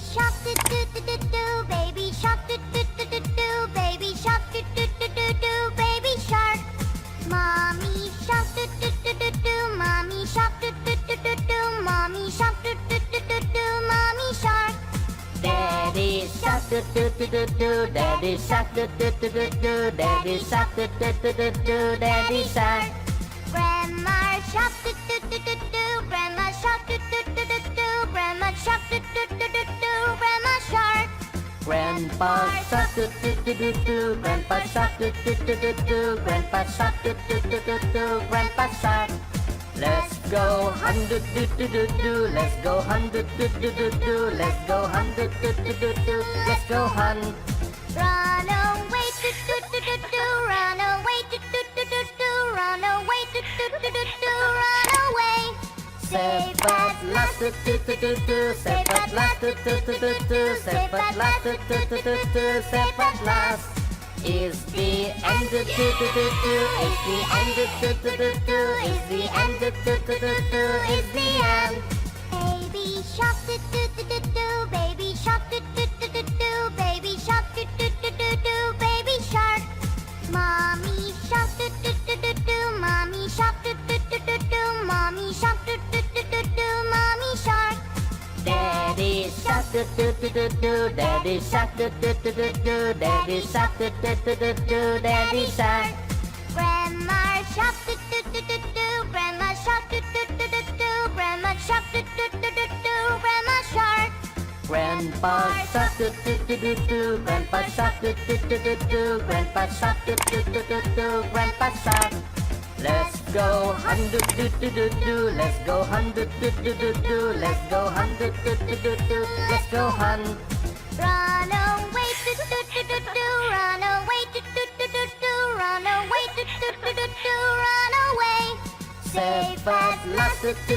shark do do do do do, baby shark do do do do do, baby shark do do do do do, baby shark. Mommy shark do do do do do, mommy shark do do do do do, mommy shark do do do do do, mommy shark. Daddy shark do do do do do, daddy shark do do do do do, daddy shark do do do do do, daddy shark. Grandma shark do do do do do, grandma shark do do do do do, grandma shark do do do do do, grandma shark. Grandpa shark do do do do do, grandpa shark do do do do do, grandpa shark do do do do do, grandpa shark. Let's go hunt do do do do do, let's go hunt do do do do do, let's go hunt do do do do do, let's go hunt. Run away do do do do do, run away do do do do do, run away do do do do do, run away. Save at last do do do do do, save at last do do do do do, save at last do do do do do, save at last. Is the end do do do do do, is the end do do do do do, is the end do do do do do, is the end. Baby shark do do do do do, baby shark do do do do do, baby shark do do do do do, baby shark. Mommy shark do do do do do, mommy shark do do do do do, mommy shark do do do do do, mommy shark. Daddy shark do do do do do, daddy shark do do do do do, daddy shark do do do do do, daddy shark. Grandma shark do do do do do, grandma shark do do do do do, grandma shark do do do do do, grandma shark. Grandpa shark do do do do do, grandpa shark do do do do do, grandpa shark do do do do do, grandpa shark. Let's go hunt do do do do do, let's go hunt do do do do do, let's go hunt do do do do do, let's go hunt. Run away do do do do do, run away do do do do do, run away do do do do do, run away. Save at last do do